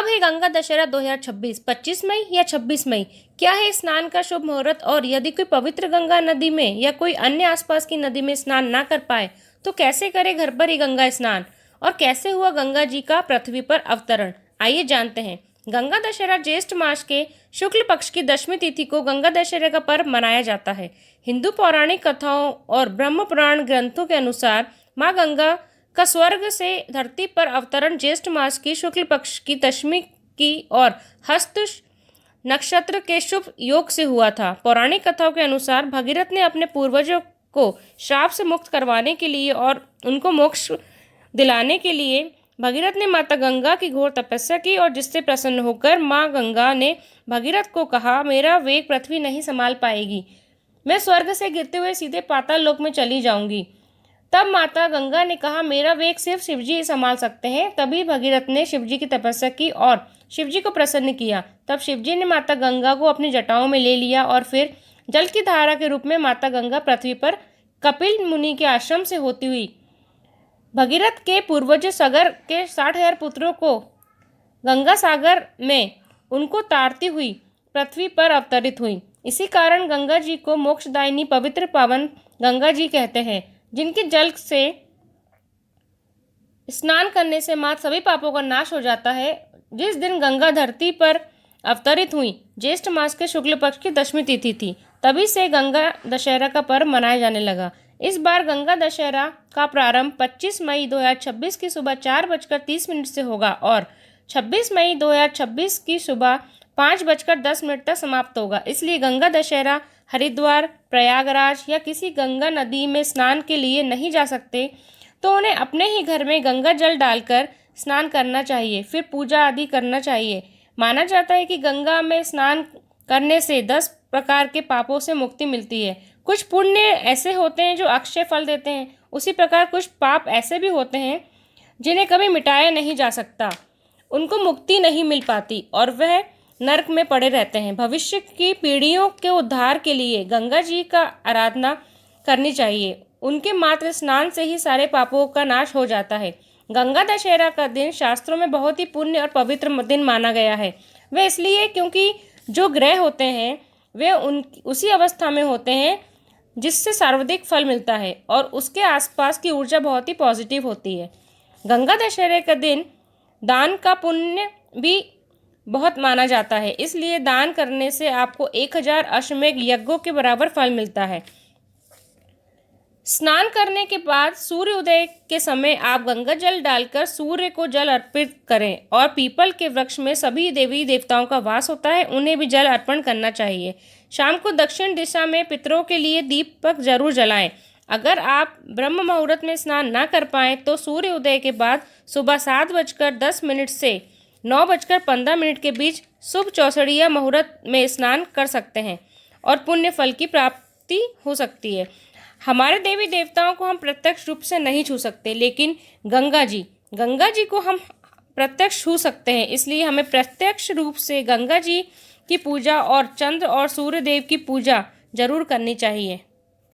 कब है गंगा दशहरा 2026? 25 मई या 26 मई? क्या है स्नान का शुभ मुहूर्त? और यदि कोई पवित्र गंगा नदी में या कोई अन्य आसपास की नदी में स्नान ना कर पाए तो कैसे करे घर पर ही गंगा स्नान? और कैसे हुआ गंगा जी का पृथ्वी पर अवतरण? आइए जानते हैं। गंगा दशहरा ज्येष्ठ मास के शुक्ल पक्ष की दशमी तिथि को गंगा दशहरा का पर्व मनाया जाता है। हिंदू पौराणिक कथाओं और ब्रह्म पुराण ग्रंथों के अनुसार माँ गंगा का स्वर्ग से धरती पर अवतरण ज्येष्ठ मास की शुक्ल पक्ष की दशमी की और हस्त नक्षत्र के शुभ योग से हुआ था। पौराणिक कथाओं के अनुसार भगीरथ ने अपने पूर्वजों को श्राप से मुक्त करवाने के लिए और उनको मोक्ष दिलाने के लिए भगीरथ ने माता गंगा की घोर तपस्या की और जिससे प्रसन्न होकर माँ गंगा ने भगीरथ को कहा, मेरा वेग पृथ्वी नहीं संभाल पाएगी, मैं स्वर्ग से गिरते हुए सीधे पाताल लोक में चली जाऊंगी। तब माता गंगा ने कहा, मेरा वेग सिर्फ शिवजी ही संभाल सकते हैं। तभी भगीरथ ने शिवजी की तपस्या की और शिवजी को प्रसन्न किया। तब शिवजी ने माता गंगा को अपनी जटाओं में ले लिया और फिर जल की धारा के रूप में माता गंगा पृथ्वी पर कपिल मुनि के आश्रम से होती हुई भगीरथ के पूर्वज सगर के 60,000 पुत्रों को गंगा सागर में उनको तारती हुई पृथ्वी पर अवतरित हुई। इसी कारण गंगा जी को मोक्षदायिनी पवित्र पावन गंगा जी कहते हैं, जिनके जल से स्नान करने से मात्र सभी पापों का नाश हो जाता है। जिस दिन गंगा धरती पर अवतरित हुई ज्येष्ठ मास के शुक्ल पक्ष की दशमी तिथि थी, तभी से गंगा दशहरा का पर्व मनाया जाने लगा। इस बार गंगा दशहरा का प्रारंभ 25 मई 2026 की सुबह 4:30 से होगा और 26 मई 2026 की सुबह 5:10 तक समाप्त होगा। इसलिए गंगा दशहरा हरिद्वार, प्रयागराज या किसी गंगा नदी में स्नान के लिए नहीं जा सकते तो उन्हें अपने ही घर में गंगा जल डालकर स्नान करना चाहिए, फिर पूजा आदि करना चाहिए। माना जाता है कि गंगा में स्नान करने से 10 प्रकार के पापों से मुक्ति मिलती है। कुछ पुण्य ऐसे होते हैं जो अक्षय फल देते हैं, उसी प्रकार कुछ पाप ऐसे भी होते हैं जिन्हें कभी मिटाया नहीं जा सकता, उनको मुक्ति नहीं मिल पाती और वह नरक में पड़े रहते हैं। भविष्य की पीढ़ियों के उद्धार के लिए गंगा जी का आराधना करनी चाहिए। उनके मात्र स्नान से ही सारे पापों का नाश हो जाता है। गंगा दशहरा का दिन शास्त्रों में बहुत ही पुण्य और पवित्र दिन माना गया है। वह इसलिए क्योंकि जो ग्रह होते हैं वे उसी अवस्था में होते हैं जिससे सर्वाधिक फल मिलता है और उसके आसपास की ऊर्जा बहुत ही पॉजिटिव होती है। गंगा दशहरे का दिन दान का पुण्य भी बहुत माना जाता है, इसलिए दान करने से आपको 1000 अश्वमेध यज्ञों के बराबर फल मिलता है। स्नान करने के बाद सूर्य उदय के समय आप गंगा जल डालकर सूर्य को जल अर्पित करें और पीपल के वृक्ष में सभी देवी देवताओं का वास होता है, उन्हें भी जल अर्पण करना चाहिए। शाम को दक्षिण दिशा में पितरों के लिए दीपक जरूर जलाएं। अगर आप ब्रह्म मुहूर्त में स्नान ना कर पाएँ तो सूर्य उदय के बाद सुबह 7:10 से 9:15 के बीच शुभ चौसड़िया मुहूर्त में स्नान कर सकते हैं और पुण्य फल की प्राप्ति हो सकती है। हमारे देवी देवताओं को हम प्रत्यक्ष रूप से नहीं छू सकते, लेकिन गंगा जी को हम प्रत्यक्ष छू सकते हैं। इसलिए हमें प्रत्यक्ष रूप से गंगा जी की पूजा और चंद्र और सूर्य देव की पूजा जरूर करनी चाहिए।